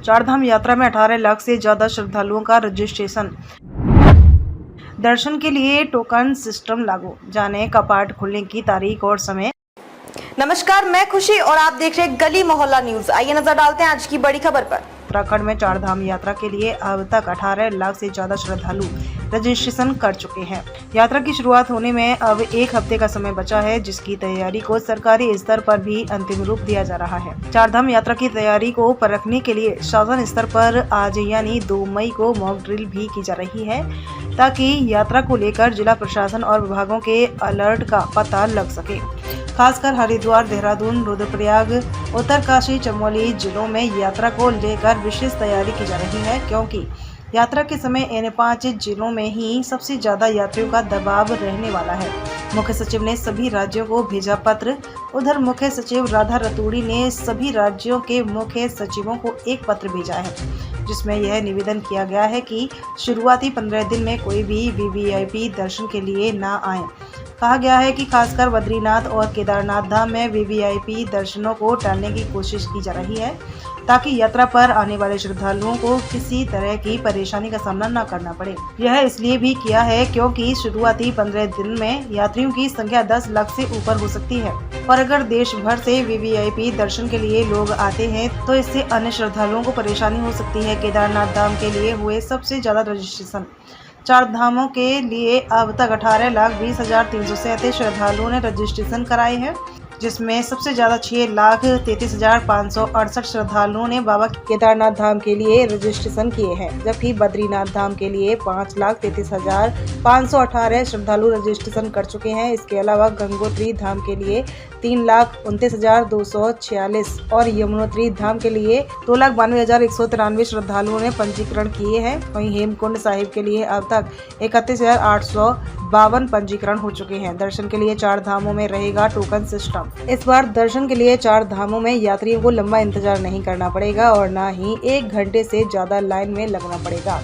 चारधाम यात्रा में 18 लाख से ज्यादा श्रद्धालुओं का रजिस्ट्रेशन। दर्शन के लिए टोकन सिस्टम लागू, जाने कपाट खुलने की तारीख और समय। नमस्कार, मैं खुशी और आप देख रहे हैं गली मोहल्ला न्यूज। आइए नजर डालते हैं आज की बड़ी खबर पर। उत्तराखंड में चारधाम यात्रा के लिए अब तक 18 लाख से ज्यादा श्रद्धालु रजिस्ट्रेशन कर चुके हैं। यात्रा की शुरुआत होने में अब एक हफ्ते का समय बचा है, जिसकी तैयारी को सरकारी स्तर पर भी अंतिम रूप दिया जा रहा है। चारधाम यात्रा की तैयारी को परखने के लिए शासन स्तर पर आज यानी 2 मई को मॉक ड्रिल भी की जा रही है, ताकि यात्रा को लेकर जिला प्रशासन और विभागों के अलर्ट का पता लग सके। खासकर हरिद्वार, देहरादून, रुद्रप्रयाग, उत्तरकाशी, चमोली जिलों में यात्रा को लेकर विशेष तैयारी की जा रही है, क्योंकि यात्रा के समय इन 5 जिलों में ही सबसे ज्यादा यात्रियों का दबाव रहने वाला है। मुख्य सचिव ने सभी राज्यों को भेजा पत्र। उधर मुख्य सचिव राधा रतूड़ी ने सभी राज्यों के मुख्य सचिवों को एक पत्र भेजा है, जिसमें यह निवेदन किया गया है कि शुरुआती 15 दिन में कोई भी वीवीआईपी दर्शन के लिए न आए। कहा गया है कि खासकर बद्रीनाथ और केदारनाथ धाम में वीवीआईपी दर्शनों को टालने की कोशिश की जा रही है, ताकि यात्रा पर आने वाले श्रद्धालुओं को किसी तरह की परेशानी का सामना न करना पड़े। यह इसलिए भी किया है क्योंकि शुरुआती 15 दिन में यात्रियों की संख्या 10 लाख से ऊपर हो सकती है, और अगर देश भर से वीवीआईपी दर्शन के लिए लोग आते हैं तो इससे अन्य श्रद्धालुओं को परेशानी हो सकती है। केदारनाथ धाम के लिए हुए सबसे ज्यादा रजिस्ट्रेशन। 4 धामों के लिए अब तक 18,20,337 श्रद्धालुओं ने रजिस्ट्रेशन कराए हैं, जिसमें सबसे ज्यादा 6,33,568 श्रद्धालुओं ने बाबा केदारनाथ धाम के लिए रजिस्ट्रेशन किए हैं, जबकि बद्रीनाथ धाम के लिए 5,33,518 श्रद्धालु रजिस्ट्रेशन कर चुके हैं। इसके अलावा गंगोत्री धाम के लिए 3,29,246 और यमुनोत्री धाम के लिए 2,92,193 श्रद्धालुओं ने पंजीकरण किए हैं। वहीं हेमकुंड साहिब के लिए अब तक 31,852 पंजीकरण हो चुके हैं। दर्शन के लिए 4 धामों में रहेगा टोकन सिस्टम। इस बार दर्शन के लिए 4 धामों में यात्रियों को लंबा इंतजार नहीं करना पड़ेगा और न ही 1 घंटे से ज्यादा लाइन में लगना पड़ेगा।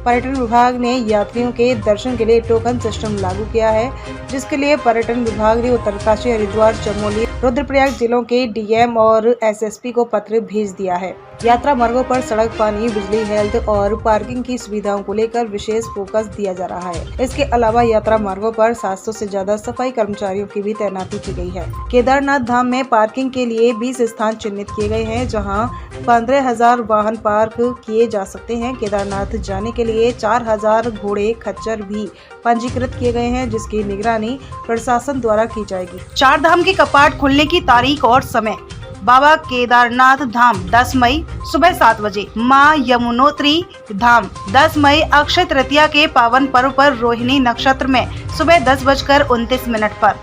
पर्यटन विभाग ने यात्रियों के दर्शन के लिए टोकन सिस्टम लागू किया है, जिसके लिए पर्यटन विभाग ने उत्तरकाशी, हरिद्वार, चमोली, रुद्रप्रयाग जिलों के डीएम और एसएसपी को पत्र भेज दिया है। यात्रा मार्गों पर सड़क, पानी, बिजली, हेल्थ और पार्किंग की सुविधाओं को लेकर विशेष फोकस दिया जा रहा है। इसके अलावा यात्रा मार्गों पर 700 से ज्यादा सफाई कर्मचारियों की भी तैनाती की गई है। केदारनाथ धाम में पार्किंग के लिए 20 स्थान चिन्हित किए गए हैं, जहां 15,000 वाहन पार्क किए जा सकते हैं। केदारनाथ जाने के लिए 4,000 घोड़े खच्चर भी पंजीकृत किए गए हैं, जिसकी निगरानी प्रशासन द्वारा की जाएगी। 4 धाम के कपाट खुलने की तारीख और समय। बाबा केदारनाथ धाम 10 मई सुबह 7 बजे, मां यमुनोत्री धाम 10 मई अक्षय तृतीया के पावन पर्व पर रोहिणी नक्षत्र में सुबह 10:29 पर,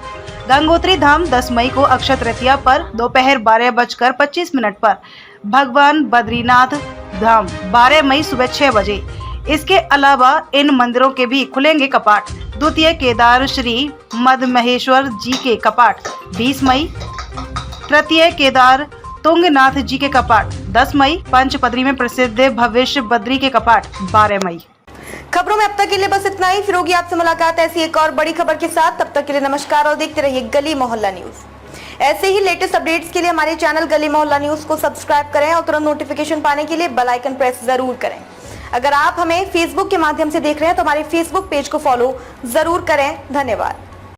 गंगोत्री धाम 10 मई को अक्षय तृतीया पर दोपहर 12:25 पर, भगवान बद्रीनाथ धाम 12 मई सुबह 6 बजे। इसके अलावा इन मंदिरों के भी खुलेंगे कपाट। द्वितीय केदार श्री मदमहेश्वर जी के कपाट 20 मई, तृतीय केदार तुंगनाथ जी के कपाट 10 मई, पंचपदरी में प्रसिद्ध भविष्य बद्री के कपाट 12 मई। खबरों में अब तक के लिए बस इतना ही। फिर होगी आपसे मुलाकात ऐसी एक और बड़ी खबर के साथ। तब तक के लिए नमस्कार और देखते रहिए गली मोहल्ला न्यूज। ऐसे ही लेटेस्ट अपडेट्स के लिए हमारे चैनल गली मोहल्ला न्यूज को सब्सक्राइब करें और तुरंत नोटिफिकेशन पाने के लिए बेल आइकन प्रेस जरूर करें। अगर आप हमें फेसबुक के माध्यम से देख रहे हैं तो हमारे फेसबुक पेज को फॉलो जरूर करें। धन्यवाद।